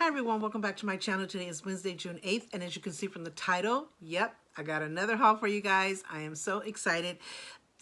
Hi everyone, welcome back to my channel. Today is Wednesday, June 8th, and as you can see from the title, yep, I got another haul for you guys. I am so excited.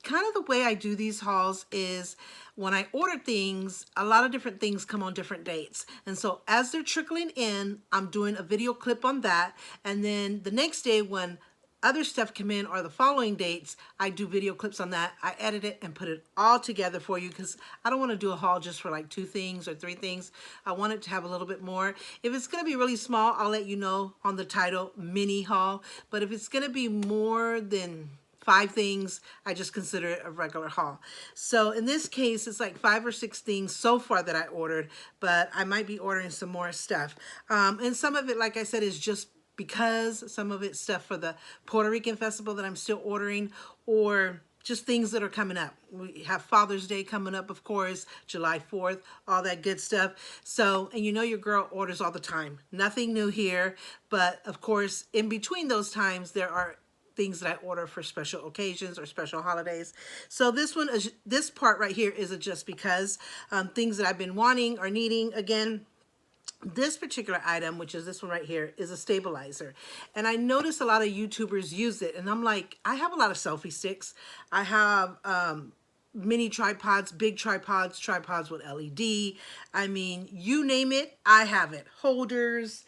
Kind of the way I do these hauls is when I order things, a lot of different things come on different dates. And so as they're trickling in, I'm doing a video clip on that. And then the next day when other stuff come in or the following dates, I do video clips on that. I edit it and put it all together for you because I don't want to do a haul just for like 2 things or 3 things. I want it to have a little bit more. If it's going to be really small, I'll let you know on the title, mini haul. But if it's going to be more than 5 things, I just consider it a regular haul. So in this case, it's like 5 or 6 things so far that I ordered, but I might be ordering some more stuff. And some of it, like I said, is just because some of it's stuff for the Puerto Rican festival that I'm still ordering, or just things that are coming up. We have Father's Day coming up, of course, July 4th, all that good stuff. So, and you know your girl orders all the time. Nothing new here, but of course, in between those times, there are things that I order for special occasions or special holidays. So this part right here is a just because, things that I've been wanting or needing. Again, this particular item, which is this one right here, is a stabilizer. And I notice a lot of YouTubers use it. And I'm like, I have a lot of selfie sticks. I have mini tripods, big tripods, tripods with LED. I mean, you name it, I have it. Holders,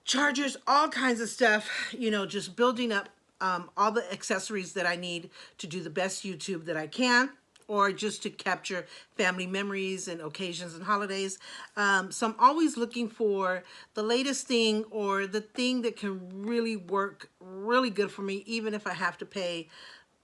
chargers, all kinds of stuff, you know, just building up all the accessories that I need to do the best YouTube that I can, or just to capture family memories and occasions and holidays. So I'm always looking for the latest thing or the thing that can really work really good for me, even if I have to pay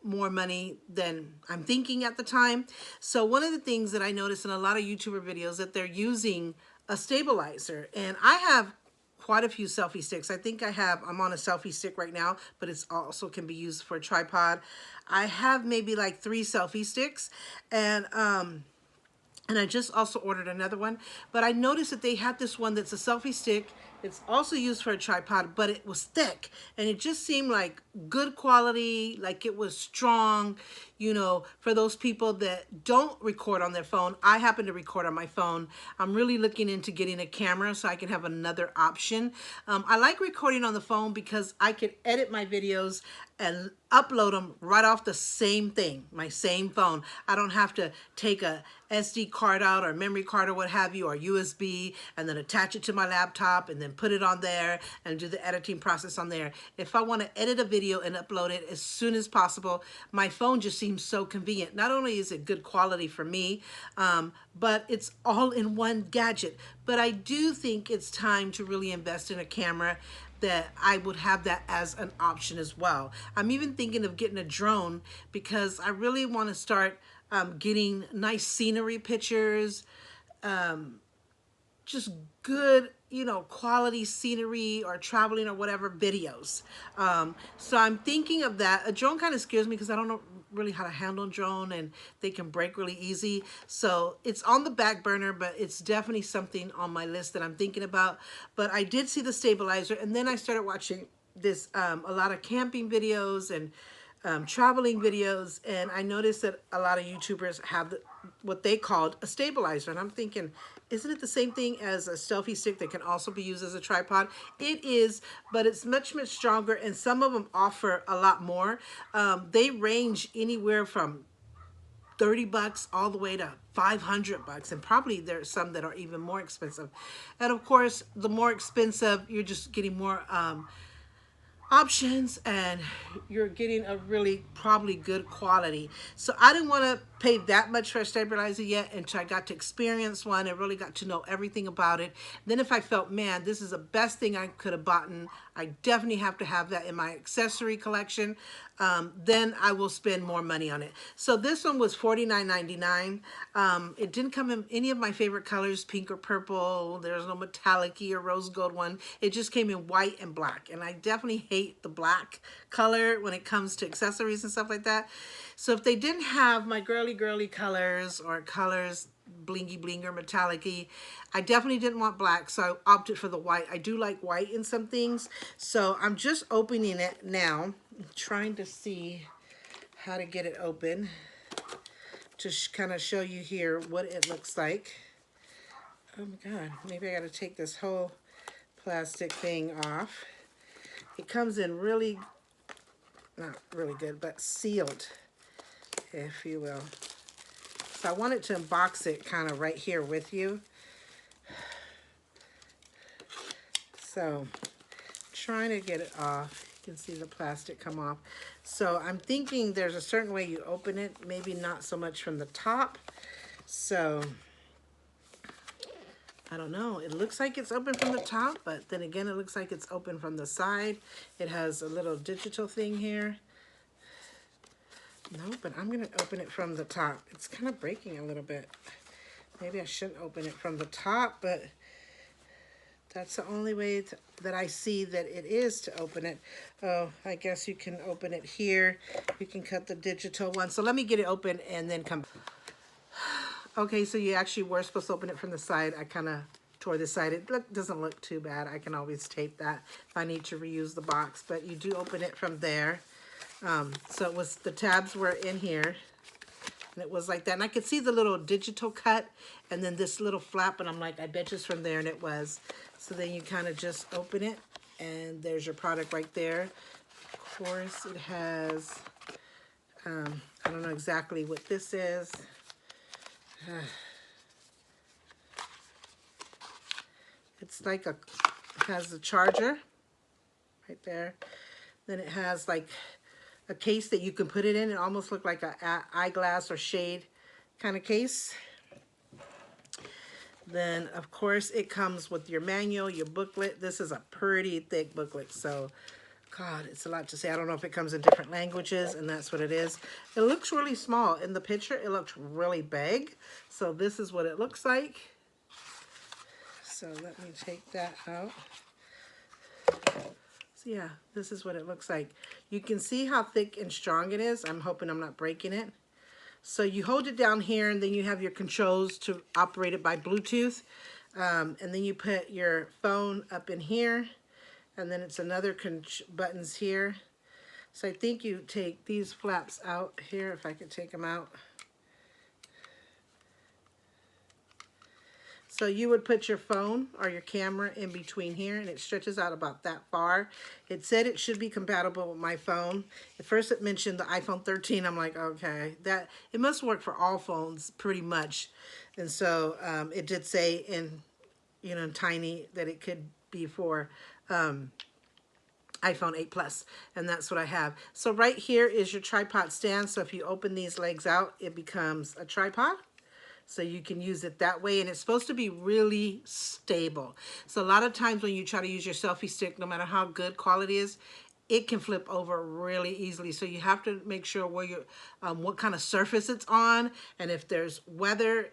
more money than I'm thinking at the time. So one of the things that I notice in a lot of YouTuber videos that they're using a stabilizer, and I have quite a few selfie sticks. I think I'm on a selfie stick right now, but it's also can be used for a tripod. I have maybe like 3 selfie sticks, and I just also ordered another one, but I noticed that they had this one that's a selfie stick. It's also used for a tripod, but it was thick and it just seemed like good quality, like it was strong, you know, for those people that don't record on their phone. I happen to record on my phone. I'm really looking into getting a camera so I can have another option. I like recording on the phone because I can edit my videos and upload them right off the same thing, my same phone. I don't have to take a SD card out or memory card or what have you, or USB, and then attach it to my laptop and then put it on there and do the editing process on there. If I want to edit a video and upload it as soon as possible, my phone just seems so convenient. Not only is it good quality for me, but it's all in one gadget. But I do think it's time to really invest in a camera that I would have that as an option as well. I'm even thinking of getting a drone because I really want to start getting nice scenery pictures, just good, you know, quality scenery or traveling or whatever videos. So I'm thinking of that. A drone kind of scares me because I don't know really how to handle a drone, and they can break really easy. So it's on the back burner, but it's definitely something on my list that I'm thinking about. But I did see the stabilizer, and then I started watching this a lot of camping videos and traveling videos, and I noticed that a lot of YouTubers have what they called a stabilizer, and I'm thinking, isn't it the same thing as a selfie stick that can also be used as a tripod? It is, but it's much stronger, and some of them offer a lot more. They range anywhere from 30 bucks all the way to 500 bucks, and probably there's some that are even more expensive. And of course, the more expensive, you're just getting more options, and you're getting a really probably good quality. So I didn't want to pay that much for a stabilizer yet until I got to experience one and really got to know everything about it. Then if I felt, man, this is the best thing I could have bought, I definitely have to have that in my accessory collection, then I will spend more money on it. So this one was $49.99. It didn't come in any of my favorite colors, pink or purple. There's no metallic-y or rose gold one. It just came in white and black, and I definitely hate the black color when it comes to accessories and stuff like that. So if they didn't have my girly colors or colors blingy blinger metallic-y, I definitely didn't want black, so I opted for the white. I do like white in some things, so I'm just opening it now. I'm trying to see how to get it open to kind of show you here what it looks like. Oh my God, maybe I gotta take this whole plastic thing off. It comes in really, not really good, but sealed, if you will. So I wanted to unbox it kind of right here with you. So trying to get it off. You can see the plastic come off. So I'm thinking there's a certain way you open it, maybe not so much from the top. So I don't know. It looks like it's open from the top, but then again, it looks like it's open from the side. It has a little digital thing here. No, but I'm gonna open it from the top. It's kind of breaking a little bit. Maybe I shouldn't open it from the top, but that's the only way that I see that it is to open it. Oh, I guess you can open it here. You can cut the digital one. So let me get it open and then come. Okay, so you actually were supposed to open it from the side. I kind of tore this side. It doesn't look too bad. I can always tape that if I need to reuse the box, but you do open it from there. So it was, the tabs were in here, and it was like that. And I could see the little digital cut and then this little flap, and I'm like, I bet you it's from there, and it was. So then you kind of just open it, and there's your product right there. Of course, it has, I don't know exactly what this is. It's like it has a charger right there. Then it has like a case that you can put it in. It almost looked like a eyeglass or shade kind of case. Then, of course, it comes with your manual, your booklet. This is a pretty thick booklet, so, God, it's a lot to say. I don't know if it comes in different languages, and that's what it is. It looks really small. In the picture, it looks really big. So this is what it looks like. So let me take that out. So yeah, this is what it looks like. You can see how thick and strong it is. I'm hoping I'm not breaking it. So you hold it down here, and then you have your controls to operate it by Bluetooth. And then you put your phone up in here, and then it's another buttons here. So I think you take these flaps out here, if I could take them out. So you would put your phone or your camera in between here, and it stretches out about that far. It said it should be compatible with my phone. At first it mentioned the iPhone 13. I'm like, okay, that it must work for all phones pretty much. And so it did say in, tiny that it could be for iPhone 8 Plus, and that's what I have. So right here is your tripod stand. So if you open these legs out, it becomes a tripod. So you can use it that way, and it's supposed to be really stable. So a lot of times when you try to use your selfie stick, no matter how good quality is, it can flip over really easily. So you have to make sure where you, what kind of surface it's on, and if there's weather,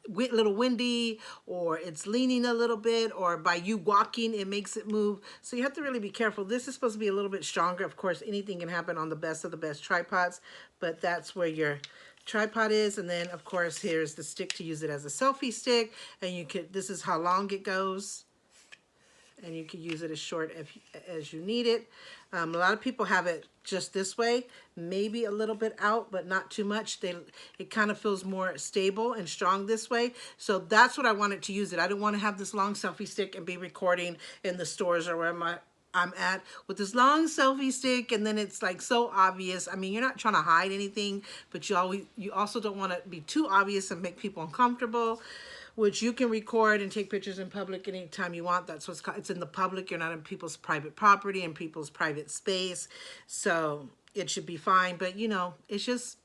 little windy, or it's leaning a little bit, or by you walking it makes it move. So you have to really be careful. This is supposed to be a little bit stronger. Of course, anything can happen on the best of the best tripods, but that's where your tripod is. And then of course here's the stick to use it as a selfie stick, and you could, this is how long it goes, and you can use it as short as you need it. A lot of people have it just this way, maybe a little bit out, but not too much. It kind of feels more stable and strong this way. So that's what I wanted to use it. I didn't want to have this long selfie stick and be recording in the stores or where I'm at with this long selfie stick, and then it's like so obvious. I mean, you're not trying to hide anything, but you also don't want to be too obvious and make people uncomfortable. Which you can record and take pictures in public anytime you want. That's what's called, it's in the public. You're not in people's private property and people's private space. So it should be fine. But it's just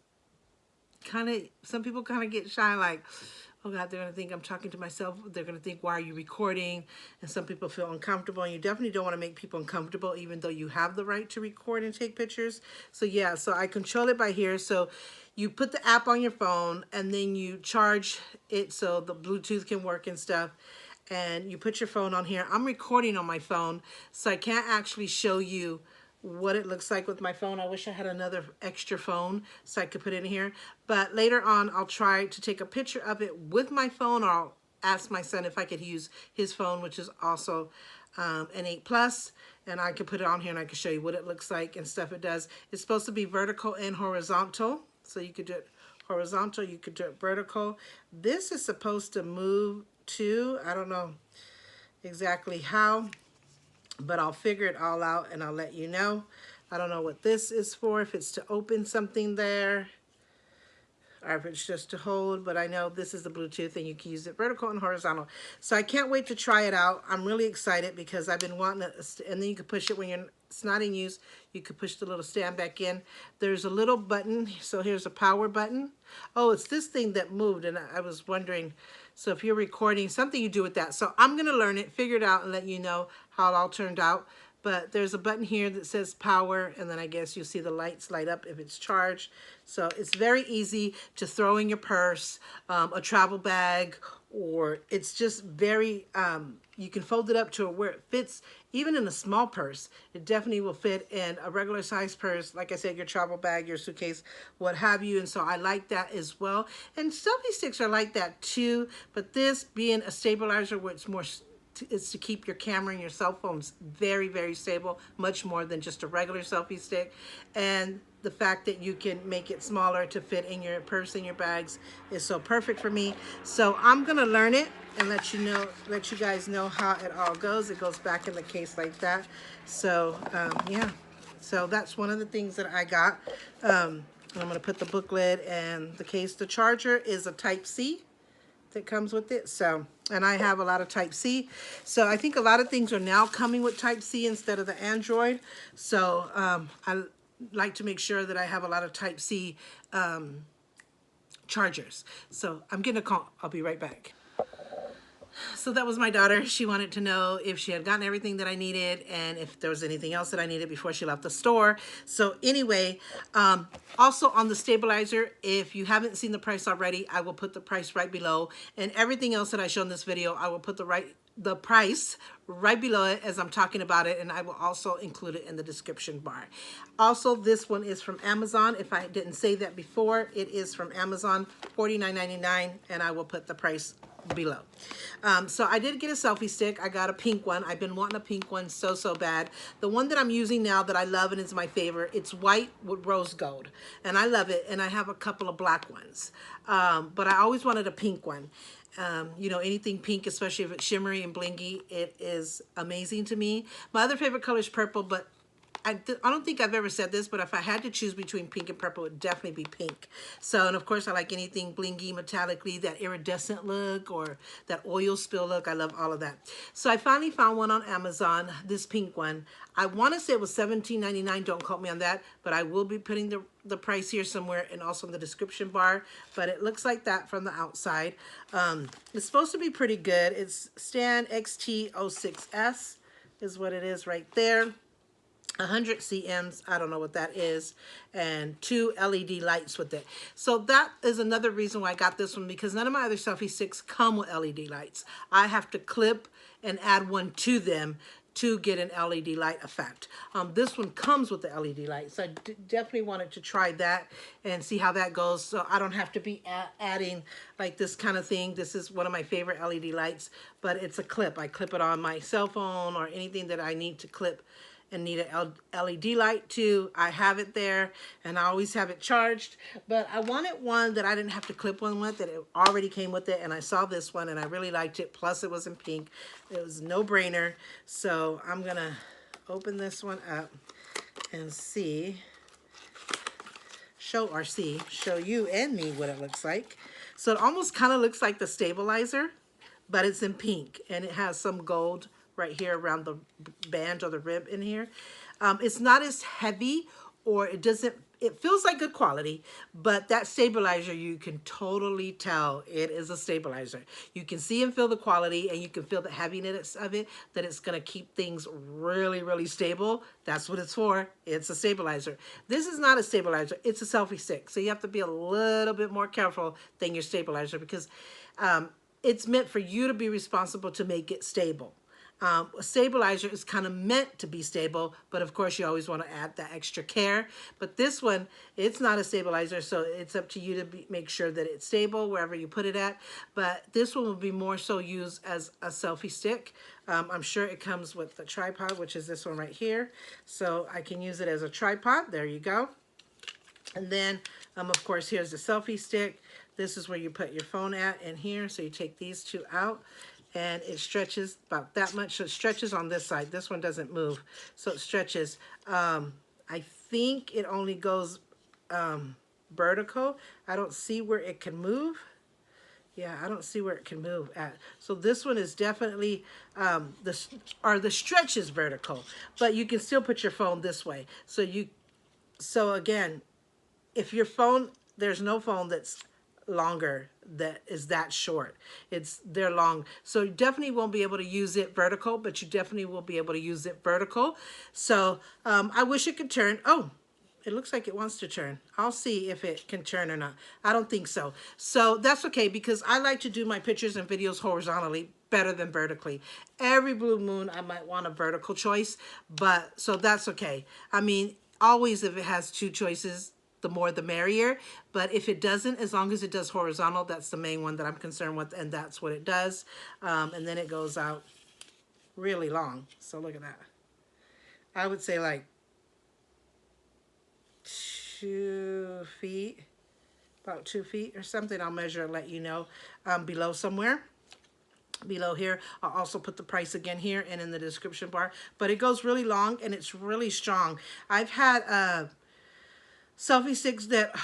kind of, some people kind of get shy, like, oh God, they're going to think I'm talking to myself. They're going to think, why are you recording? And some people feel uncomfortable, and you definitely don't want to make people uncomfortable, even though you have the right to record and take pictures. So yeah, so I control it by here. So you put the app on your phone, and then you charge it so the Bluetooth can work and stuff. And you put your phone on here. I'm recording on my phone, so I can't actually show you what it looks like with my phone. I wish I had another extra phone so I could put it in here. But later on, I'll try to take a picture of it with my phone, or I'll ask my son if I could use his phone, which is also an 8 Plus, and I can put it on here and I can show you what it looks like and stuff it does. It's supposed to be vertical and horizontal, so you could do it horizontal, you could do it vertical. This is supposed to move too. I don't know exactly how, but I'll figure it all out and I'll let you know. I don't know what this is for, if it's to open something there or if it's just to hold, but I know this is the Bluetooth and you can use it vertical and horizontal. So I can't wait to try it out. I'm really excited because I've been wanting to, and then you can push it when it's not in use. You could push the little stand back in. There's a little button, so here's a power button. Oh, it's this thing that moved, and I was wondering, so if you're recording, something you do with that. So I'm gonna learn it, figure it out, and let you know how it all turned out. But there's a button here that says power, and then I guess you'll see the lights light up if it's charged. So it's very easy to throw in your purse, a travel bag, or it's just very, you can fold it up to where it fits, even in a small purse. It definitely will fit in a regular size purse, like I said, your travel bag, your suitcase, what have you. And so I like that as well. And selfie sticks are like that too, but this being a stabilizer where it's more is to keep your camera and your cell phones very, very stable, much more than just a regular selfie stick. And the fact that you can make it smaller to fit in your purse and your bags is so perfect for me. So I'm gonna learn it and let you guys know how it all goes. It goes back in the case like that. So yeah, so that's one of the things that I got. I'm gonna put the booklet and the case. The charger is a Type-C that comes with it. So, and I have a lot of Type-C. So I think a lot of things are now coming with Type-C instead of the Android. So I like to make sure that I have a lot of Type-C chargers. So I'm getting a call. I'll be right back. So that was my daughter. She wanted to know if she had gotten everything that I needed and if there was anything else that I needed before she left the store. So anyway, also on the stabilizer, if you haven't seen the price already, I will put the price right below. And everything else that I show in this video, I will put the price right below it as I'm talking about it, and I will also include it in the description bar. Also, this one is from Amazon. If I didn't say that before, it is from Amazon, $49.99, and I will put the price below. So I did get a selfie stick. I got a pink one. I've been wanting a pink one so bad. The one that I'm using now that I love and is my favorite, it's white with rose gold, and I love it. And I have a couple of black ones, but I always wanted a pink one. You know, anything pink, especially if it's shimmery and blingy, it is amazing to me. My other favorite color is purple, but I don't think I've ever said this, but if I had to choose between pink and purple, it would definitely be pink. So, and of course, I like anything blingy, metallically, that iridescent look or that oil spill look. I love all of that. So I finally found one on Amazon, this pink one. I want to say it was $17.99. Don't quote me on that, but I will be putting the price here somewhere and also in the description bar. But it looks like that from the outside. It's supposed to be pretty good. It's Stan XT06S is what it is right there. 100 cms, I don't know what that is, and 2 LED lights with it. So that is another reason why I got this one, because none of my other selfie sticks come with LED lights. I have to clip and add one to them to get an LED light effect. This one comes with the LED light, so I definitely wanted to try that and see how that goes, so I don't have to be adding like this kind of thing. This is one of my favorite LED lights, but it's a clip. I clip it on my cell phone or anything that I need to clip and need an LED light too. I have it there, and I always have it charged, but I wanted one that I didn't have to clip one with, that it already came with it, and I saw this one and I really liked it, plus it was in pink. It was no brainer. So I'm gonna open this one up and show you and me what it looks like. So it almost kind of looks like the stabilizer, but it's in pink, and it has some gold right here around the band or the rib in here. It's not as heavy, or it feels like good quality, but that stabilizer, you can totally tell it is a stabilizer. You can see and feel the quality, and you can feel the heaviness of it, that it's gonna keep things really, really stable. That's what it's for. It's a stabilizer. This is not a stabilizer, it's a selfie stick. So you have to be a little bit more careful than your stabilizer, because it's meant for you to be responsible to make it stable. A stabilizer is kind of meant to be stable, but of course you always want to add that extra care. But this one, it's not a stabilizer, so it's up to you to make sure that it's stable wherever you put it at. But this one will be more so used as a selfie stick. I'm sure it comes with the tripod, which is this one right here. So I can use it as a tripod. There you go. And then, of course, here's the selfie stick. This is where you put your phone at in here. So you take these two out and it stretches about that much. So it stretches on this side. This one doesn't move. So it stretches. I think it only goes vertical. I don't see where it can move. Yeah, I don't see where it can move at. So this one is definitely, the stretch is vertical, but you can still put your phone this way. So again, if your phone, there's no phone that's longer that is that short. They're long. So you definitely won't be able to use it vertical, but you definitely will be able to use it vertical. So I wish it could turn. Oh, it looks like it wants to turn. I'll see if it can turn or not. I don't think so. So that's okay because I like to do my pictures and videos horizontally better than vertically. Every blue moon, I might want a vertical choice, but so that's okay. I mean, always if it has two choices, the more the merrier. But if it doesn't, as long as it does horizontal, that's the main one that I'm concerned with, and that's what it does. And then it goes out really long. So look at that. I would say like 2 feet, about 2 feet or something. I'll measure and let you know below somewhere. Below here, I'll also put the price again here and in the description bar. But it goes really long and it's really strong. I've had selfie sticks that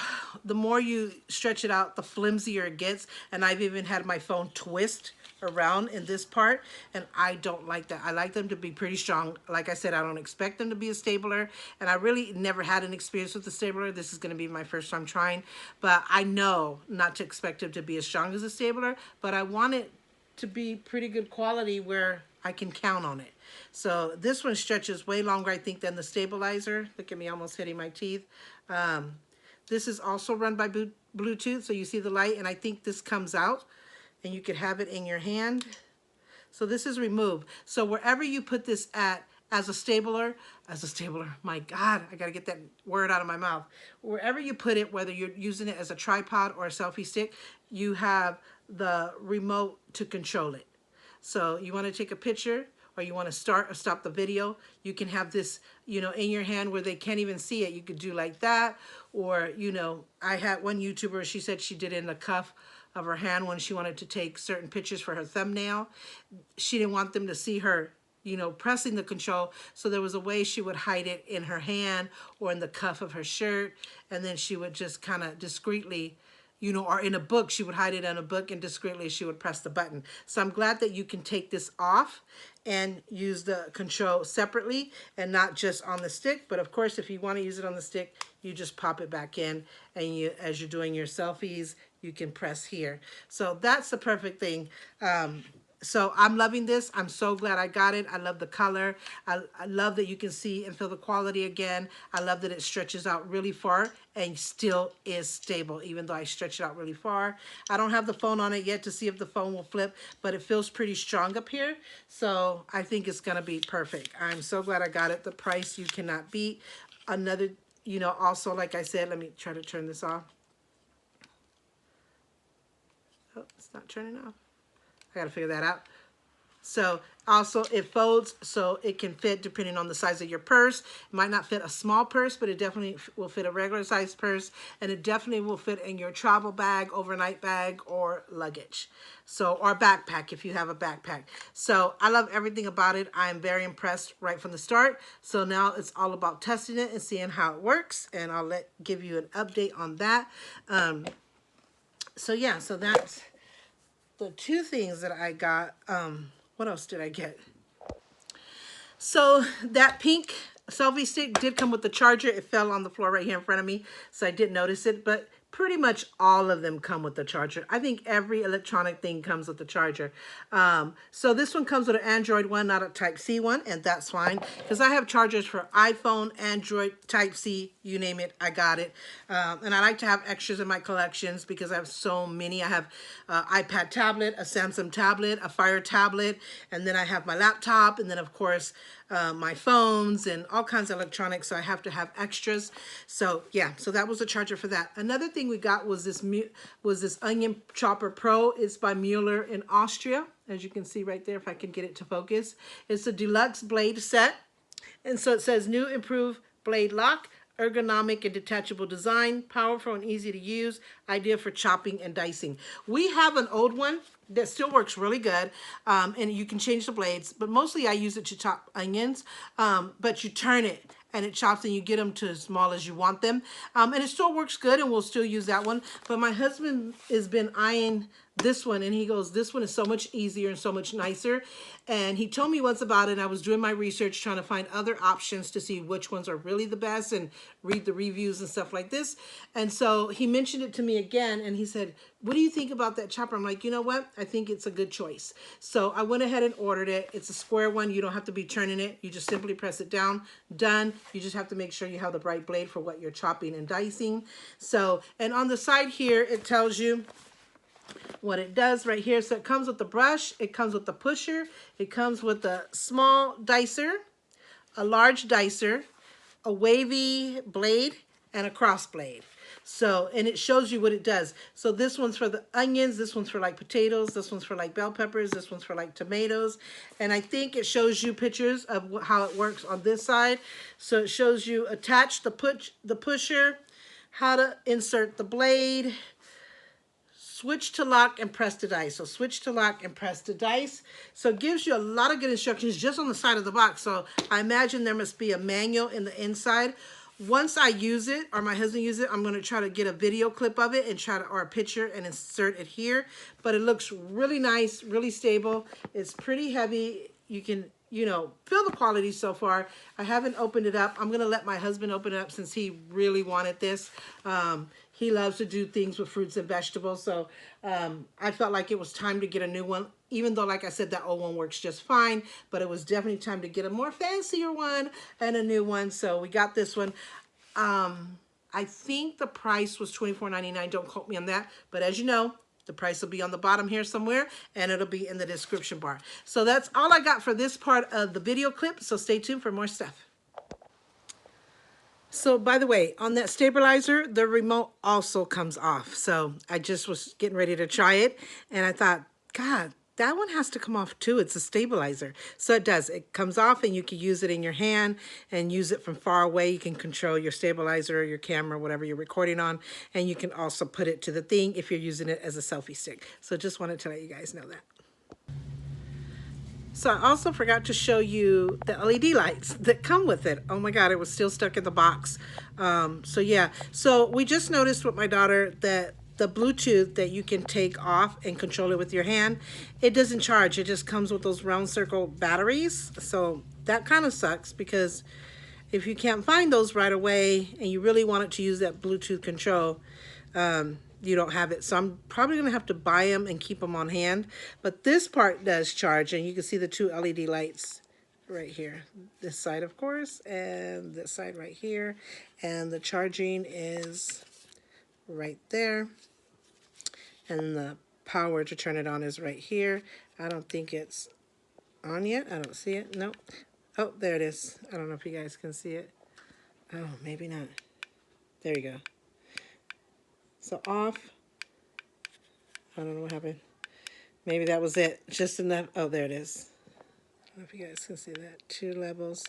the more you stretch it out, the flimsier it gets. And I've even had my phone twist around in this part, and I don't like that. I like them to be pretty strong. Like I said, I don't expect them to be a stapler, and I really never had an experience with the stapler. This is going to be my first time trying, but I know not to expect them to be as strong as a stapler, but I want it to be pretty good quality where I can count on it. So this one stretches way longer, I think, than the stabilizer. Look at me almost hitting my teeth. This is also run by Bluetooth, so you see the light, and I think this comes out, and you could have it in your hand. So this is removed. So wherever you put this at as a stapler, my God, I got to get that word out of my mouth. Wherever you put it, whether you're using it as a tripod or a selfie stick, you have the remote to control it. So you want to take a picture or you want to start or stop the video, you can have this, in your hand where they can't even see it. You could do like that. Or, I had one YouTuber, she said she did it in the cuff of her hand when she wanted to take certain pictures for her thumbnail. She didn't want them to see her, pressing the control. So there was a way she would hide it in her hand or in the cuff of her shirt. And then she would just kind of discreetly, or in a book, she would hide it in a book and discreetly she would press the button. So I'm glad that you can take this off and use the control separately and not just on the stick. But of course, if you want to use it on the stick, you just pop it back in, and as you're doing your selfies, you can press here. So that's the perfect thing. So I'm loving this. I'm so glad I got it. I love the color. I love that you can see and feel the quality again. I love that it stretches out really far and still is stable, even though I stretch it out really far. I don't have the phone on it yet to see if the phone will flip, but it feels pretty strong up here. So I think it's going to be perfect. I'm so glad I got it. The price you cannot beat. Another, also, like I said, let me try to turn this off. Oh, it's not turning off. I got to figure that out. So also it folds so it can fit depending on the size of your purse. It might not fit a small purse, but it definitely will fit a regular size purse, and it definitely will fit in your travel bag, overnight bag, or luggage. So, or backpack if you have a backpack. So I love everything about it. I am very impressed right from the start. So now it's all about testing it and seeing how it works, and I'll give you an update on that. So yeah, so that's the two things that I got. What else did I get? So that pink selfie stick did come with the charger. It fell on the floor right here in front of me, so I didn't notice it, but pretty much all of them come with the charger. I think every electronic thing comes with the charger. So this one comes with an Android one, not a Type-C one, and that's fine, because I have chargers for iPhone, Android, Type-C, you name it, I got it. And I like to have extras in my collections because I have so many. I have iPad tablet, a Samsung tablet, a Fire tablet, and then I have my laptop, and then of course my phones and all kinds of electronics, so I have to have extras. So yeah, so that was the charger for that. Another thing we got was this Onion Chopper Pro. It's by Mueller in Austria, as you can see right there if I can get it to focus. It's a deluxe blade set, and so it says new improved blade lock, ergonomic and detachable design, powerful and easy to use, idea for chopping and dicing. We have an old one that still works really good, and you can change the blades, but mostly I use it to chop onions, but you turn it and it chops and you get them to as small as you want them. And it still works good, and we'll still use that one. But my husband has been eyeing this one, and he goes, this one is so much easier and so much nicer. And he told me once about it, and I was doing my research trying to find other options to see which ones are really the best and read the reviews and stuff like this. And so he mentioned it to me again, and he said, what do you think about that chopper? I'm like, you know what? I think it's a good choice. So I went ahead and ordered it. It's a square one. You don't have to be turning it. You just simply press it down. Done. You just have to make sure you have the right blade for what you're chopping and dicing. So, and on the side here, it tells you what it does right here. So it comes with the brush, it comes with the pusher, it comes with a small dicer, a large dicer, a wavy blade, and a cross blade. So, and it shows you what it does. So this one's for the onions, this one's for like potatoes, this one's for like bell peppers, this one's for like tomatoes. And I think it shows you pictures of how it works on this side. So it shows you attach the pusher, how to insert the blade, switch to lock and press to dice. So switch to lock and press to dice. So it gives you a lot of good instructions just on the side of the box. So I imagine there must be a manual in the inside. Once I use it, or my husband uses it, I'm going to try to get a video clip of it and try to, or a picture, and insert it here. But it looks really nice, really stable. It's pretty heavy. You can, you know, feel the quality so far. I haven't opened it up. I'm going to let my husband open it up since he really wanted this. He loves to do things with fruits and vegetables. So I felt like it was time to get a new one, even though, like I said, that old one works just fine. But it was definitely time to get a more fancier one and a new one. So we got this one. I think the price was $24.99. Don't quote me on that. But as you know, the price will be on the bottom here somewhere, and it'll be in the description bar. So that's all I got for this part of the video clip. So stay tuned for more stuff. So by the way, on that stabilizer, the remote also comes off. So I just was getting ready to try it, and I thought, God, that one has to come off too. It's a stabilizer. So it does. It comes off, and you can use it in your hand and use it from far away. You can control your stabilizer, your camera, whatever you're recording on, and you can also put it to the thing if you're using it as a selfie stick. So just wanted to let you guys know that. So I also forgot to show you the LED lights that come with it. Oh my God, it was still stuck in the box. So yeah, so we just noticed with my daughter that the Bluetooth that you can take off and control it with your hand, it doesn't charge. It just comes with those round circle batteries. So that kind of sucks, because if you can't find those right away and you really want it to use that Bluetooth control, you don't have it. So I'm probably going to have to buy them and keep them on hand. But this part does charge, and you can see the two LED lights right here. This side, of course, and this side right here. And the charging is right there. And the power to turn it on is right here. I don't think it's on yet. I don't see it. Nope. Oh, there it is. I don't know if you guys can see it. Oh, maybe not. There you go. So off. I don't know what happened. Maybe that was it. Just enough. Oh, there it is. I don't know if you guys can see that. 2 levels,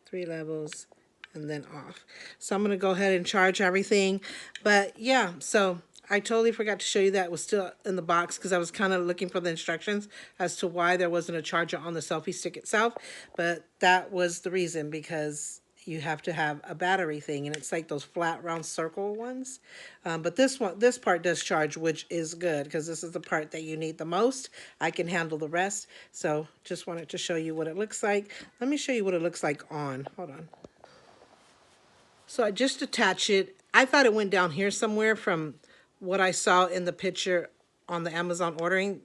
3 levels, and then off. So I'm going to go ahead and charge everything. But yeah, so I totally forgot to show you that. It was still in the box because I was kind of looking for the instructions as to why there wasn't a charger on the selfie stick itself. But that was the reason, because you have to have a battery thing, and it's like those flat round circle ones. But this part does charge, which is good, because this is the part that you need the most. I can handle the rest. So just wanted to show you what it looks like. Let me show you what it looks like on. Hold on. So I just attach it. I thought it went down here somewhere from what I saw in the picture on the Amazon ordering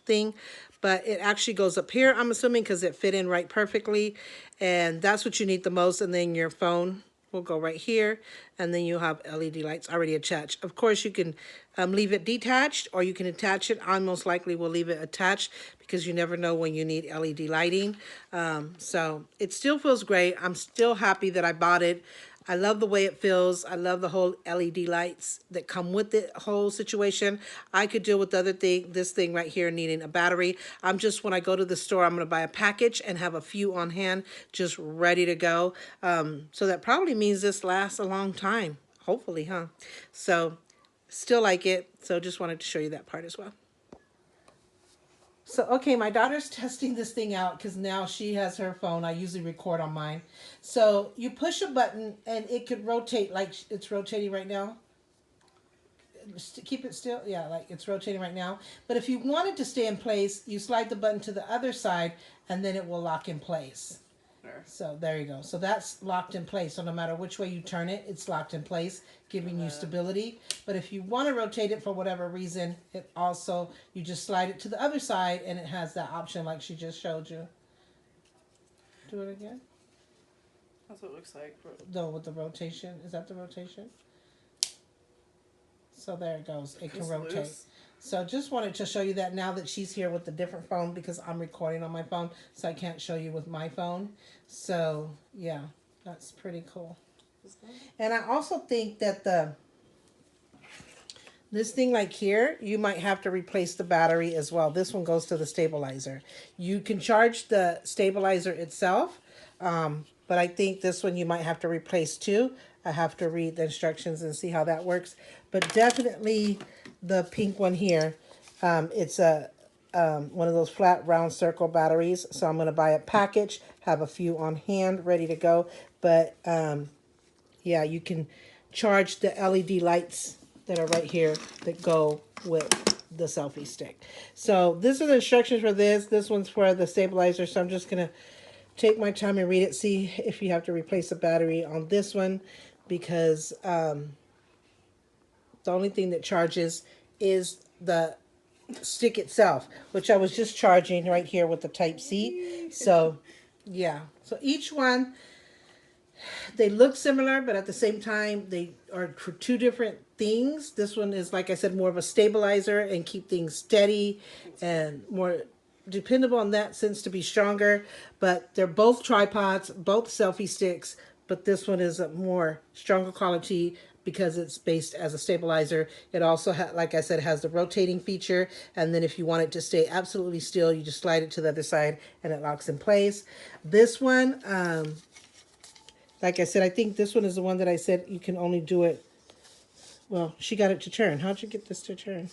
thing, but it actually goes up here, I'm assuming, because it fit in right perfectly, and that's what you need the most. And then your phone will go right here, and then you have LED lights already attached. Of course, you can leave it detached, or you can attach it. I most likely will leave it attached, because you never know when you need LED lighting. So it still feels great. I'm still happy that I bought it. I love the way it feels. I love the whole LED lights that come with the whole situation. I could deal with the other thing, this thing right here needing a battery. I'm just, when I go to the store, I'm going to buy a package and have a few on hand, just ready to go. So that probably means this lasts a long time. Hopefully, huh? So still like it. So just wanted to show you that part as well. So, okay, my daughter's testing this thing out because now she has her phone. I usually record on mine. So you push a button and it could rotate like it's rotating right now. Keep it still. Yeah, like it's rotating right now. But if you want it to stay in place, you slide the button to the other side and then it will lock in place. So there you go. So that's locked in place. So no matter which way you turn it, it's locked in place, giving you stability. But if you want to rotate it for whatever reason, it also, you just slide it to the other side and it has that option like she just showed you. Do it again. That's what it looks like. No, with the rotation. Is that the rotation? So there it goes. It can rotate. Loose. So just wanted to show you that now that she's here with a different phone because I'm recording on my phone, so I can't show you with my phone. So yeah, that's pretty cool. And I also think that this thing like here, you might have to replace the battery as well. This one goes to the stabilizer. You can charge the stabilizer itself, but I think this one you might have to replace too. I have to read the instructions and see how that works. But definitely the pink one here, it's a one of those flat round circle batteries. So I'm going to buy a package, have a few on hand, ready to go. But yeah, you can charge the LED lights that are right here that go with the selfie stick. So these are the instructions for this. This one's for the stabilizer. So I'm just going to take my time and read it, see if you have to replace the battery on this one, because the only thing that charges is the stick itself, which I was just charging right here with the Type-C. So yeah, so each one, they look similar, but at the same time, they are for two different things. This one is, like I said, more of a stabilizer and keep things steady and more dependable in that sense to be stronger. But they're both tripods, both selfie sticks, but this one is a more stronger quality because it's based as a stabilizer. It also, like I said, has the rotating feature. And then if you want it to stay absolutely still, you just slide it to the other side and it locks in place. This one, like I said, I think this one is the one that I said you can only do it. Well, she got it to turn. How'd you get this to turn?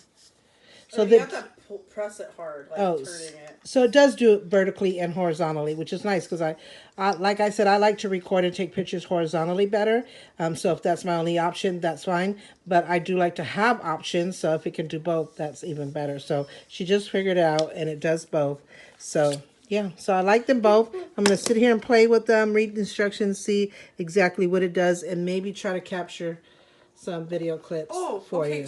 So you have to press it hard, like turning it. So it does do it vertically and horizontally, which is nice because like I said, I like to record and take pictures horizontally better. So if that's my only option, that's fine. But I do like to have options, so if it can do both, that's even better. So she just figured it out, and it does both. So yeah, so I like them both. I'm going to sit here and play with them, read the instructions, see exactly what it does, and maybe try to capture some video clips for you.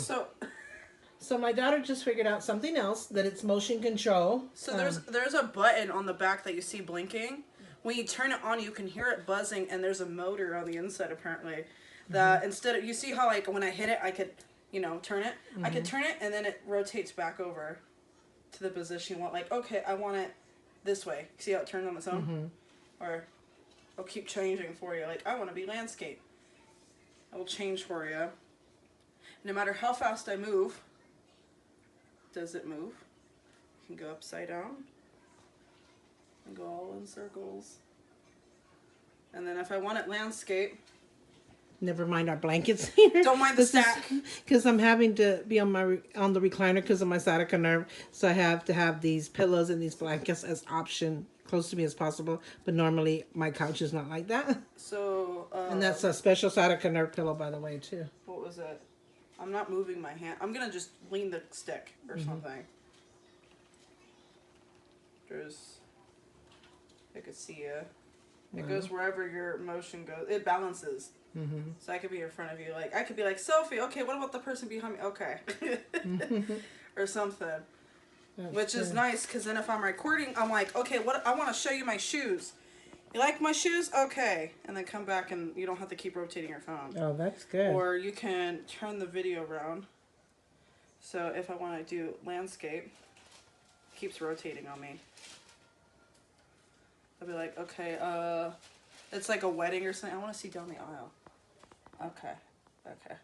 So my daughter just figured out something else, that it's motion control. So there's a button on the back that you see blinking. When you turn it on, you can hear it buzzing, and there's a motor on the inside apparently. That instead of, you see how like when I hit it, I could, turn it. I could turn it, and then it rotates back over to the position you want. Like, okay, I want it this way. See how it turns on its own? Or I'll keep changing for you. Like, I want to be landscape. I will change for you. No matter how fast I move, does it move? You can go upside down and go all in circles. And then if I want it landscape, never mind our blankets here. Don't mind the stack. Because I'm having to be on the recliner because of my sciatica nerve. So I have to have these pillows and these blankets as option close to me as possible. But normally my couch is not like that. So and that's a special sciatica nerve pillow, by the way, too. What was it? I'm not moving my hand. I'm gonna just lean the stick or something. I could see you. It goes wherever your motion goes. It balances. So I could be in front of you. Like, I could be like, Sophie, okay, what about the person behind me? Okay. Or something. Which is nice, because then if I'm recording, I'm like, okay, what? I want to show you my shoes. You like my shoes? Okay. And then come back and you don't have to keep rotating your phone. Oh, that's good. Or you can turn the video around. So if I want to do landscape, it keeps rotating on me. I'll be like, okay, it's like a wedding or something. I want to see down the aisle. Okay. Okay.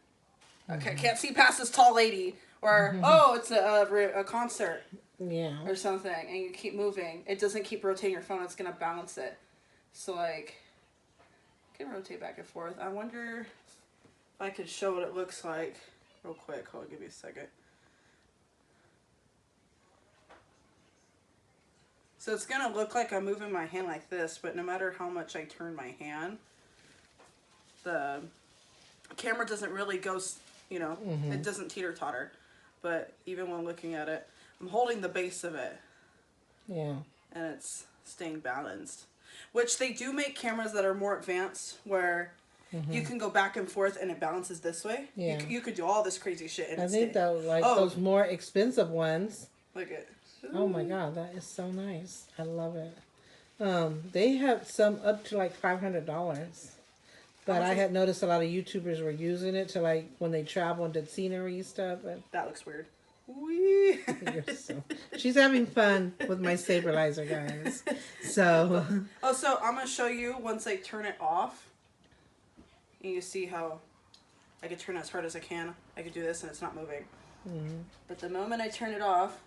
Okay. Can't see past this tall lady. Or, oh, it's a concert Yeah. or something. And you keep moving. It doesn't keep rotating your phone. It's going to balance it. So, like, you can rotate back and forth. I wonder if I could show what it looks like real quick. Hold on, give me a second. So it's going to look like I'm moving my hand like this, but no matter how much I turn my hand, the camera doesn't really go, it doesn't teeter-totter. But even when looking at it, I'm holding the base of it. Yeah. And it's staying balanced. Which they do make cameras that are more advanced where you can go back and forth and it balances this way. Yeah. You could do all this crazy shit and I it think stay. that like Oh, those more expensive ones. look at. Oh my God, that is so nice. I love it. They have some up to like $500. But I had noticed a lot of YouTubers were using it to like when they travel and did scenery stuff. And That looks weird. Wee. she's having fun with my stabilizer, guys. So Oh, so I'm gonna show you once I turn it off. And you see how I can turn it as hard as I can. I can do this and it's not moving. But the moment I turn it off,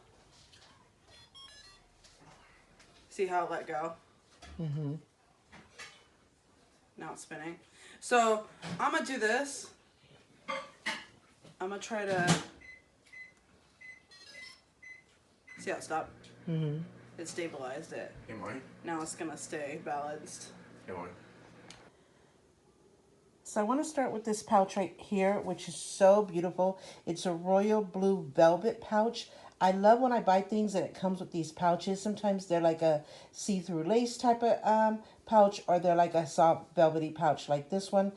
see how it let go? Now it's spinning. So I'm gonna do this. I'm gonna try to see how it stopped. It stabilized it. Am I? Now it's gonna stay balanced. Am I? So I want to start with this pouch right here, which is so beautiful. It's a royal blue velvet pouch. I love when I buy things and it comes with these pouches. Sometimes they're like a see-through lace type of pouch, or they're like a soft velvety pouch like this one,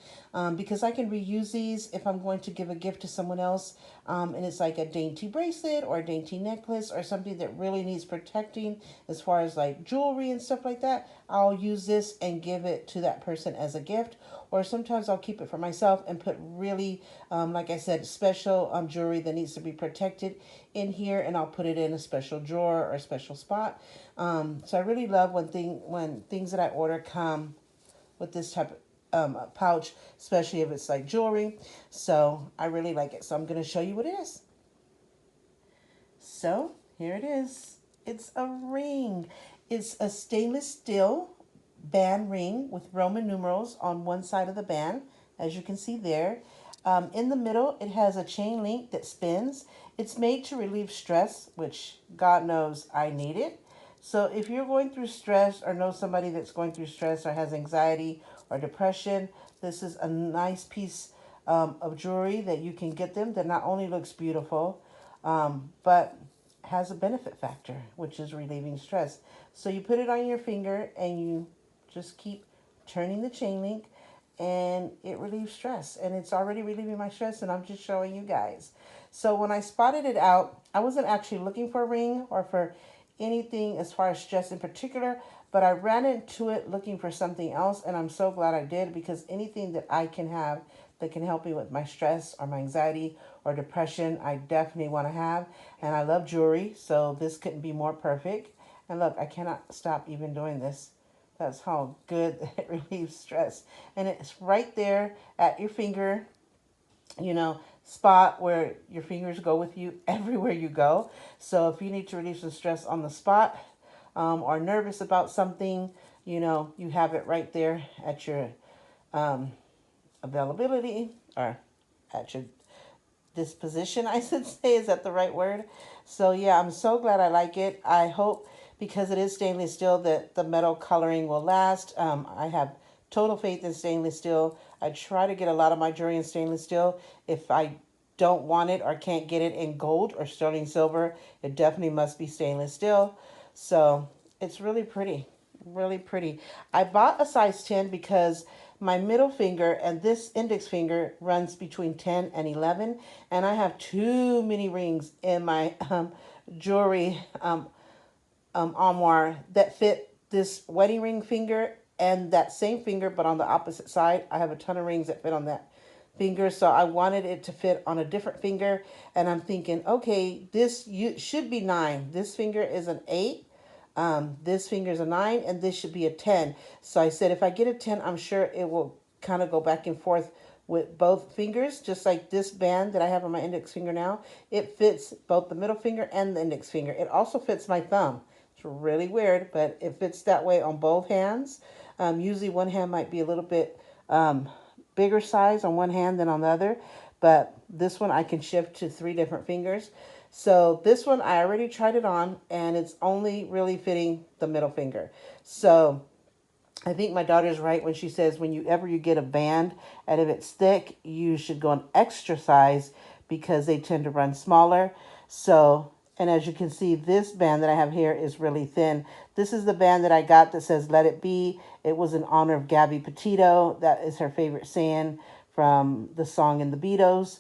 because I can reuse these if I'm going to give a gift to someone else, and it's like a dainty bracelet or a dainty necklace or something that really needs protecting as far as like jewelry and stuff like that. I'll use this and give it to that person as a gift, or sometimes I'll keep it for myself and put really, like I said, special jewelry that needs to be protected in here, and I'll put it in a special drawer or a special spot. So I really love when things that I order come with this type of pouch, especially if it's like jewelry. So I really like it. So I'm going to show you what it is. So here it is. It's a ring. It's a stainless steel band ring with Roman numerals on one side of the band, as you can see there. In the middle, it has a chain link that spins. It's made to relieve stress, which God knows I need it. So if you're going through stress or know somebody that's going through stress or has anxiety or depression, this is a nice piece of jewelry that you can get them that not only looks beautiful, but has a benefit factor, which is relieving stress. So you put it on your finger and you just keep turning the chain link and it relieves stress. And it's already relieving my stress and I'm just showing you guys. So when I spotted it out, I wasn't actually looking for a ring or for anything as far as stress in particular, but I ran into it looking for something else, and I'm so glad I did, because anything that I can have that can help me with my stress or my anxiety or depression, I definitely want to have. And I love jewelry, so this couldn't be more perfect. And look, I cannot stop even doing this. That's how good it relieves stress. And it's right there at your finger, spot where your fingers go with you everywhere you go. So if you need to relieve some stress on the spot, or nervous about something, you have it right there at your availability, or at your disposition, I should say. Is that the right word? So yeah, I'm so glad I like it. I hope, because it is stainless steel, that the metal coloring will last. I have total faith in stainless steel. I try to get a lot of my jewelry in stainless steel. If I don't want it or can't get it in gold or sterling silver, it definitely must be stainless steel. So it's really pretty, really pretty. I bought a size 10 because my middle finger and this index finger runs between 10 and 11, and I have too many rings in my jewelry armoire that fit this wedding ring finger and that same finger, but on the opposite side. I have a ton of rings that fit on that finger, so I wanted it to fit on a different finger, and I'm thinking, okay, this should be 9. This finger is an 8. This finger is a 9, and this should be a 10. So I said, if I get a 10, I'm sure it will kind of go back and forth with both fingers, just like this band that I have on my index finger now. It fits both the middle finger and the index finger. It also fits my thumb. It's really weird, but it fits that way on both hands. Usually one hand might be a little bit bigger size on one hand than on the other, but this one I can shift to 3 different fingers. So this one I already tried it on, and it's only really fitting the middle finger. So I think my daughter's right when she says when you get a band and if it's thick, you should go an extra size because they tend to run smaller. So, and as you can see, this band that I have here is really thin. This is the band that I got that says "Let It Be." It was in honor of Gabby Petito. That is her favorite saying from the song in the Beatles.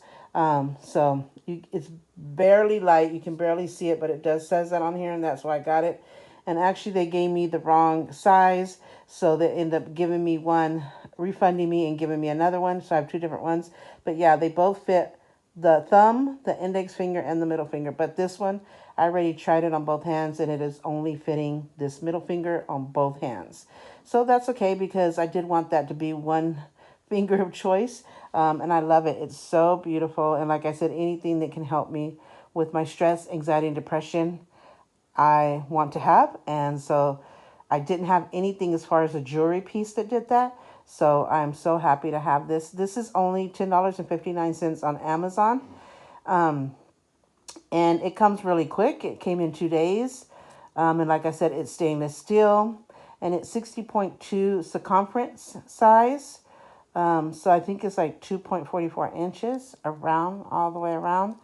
It's barely light. You can barely see it, but it does says that on here, and that's why I got it. And actually, they gave me the wrong size, so they end up giving me one, refunding me and giving me another one. So I have 2 different ones. But yeah, they both fit the thumb, the index finger, and the middle finger. But this one, I already tried it on both hands, and it is only fitting this middle finger on both hands. So that's okay because I did want that to be one finger of choice. And I love it. It's so beautiful. And like I said, anything that can help me with my stress, anxiety, and depression, I want to have. And so I didn't have anything as far as a jewelry piece that did that. So I'm so happy to have this. This is only $10.59 on Amazon. And it comes really quick. It came in 2 days. And like I said, it's stainless steel. And it's 60.2 circumference size. So I think it's like 2.44 inches around, all the way around.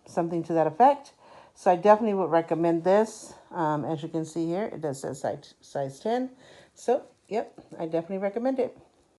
Something to that effect. So I definitely would recommend this. As you can see here, it does say size 10. So, yep, I definitely recommend it.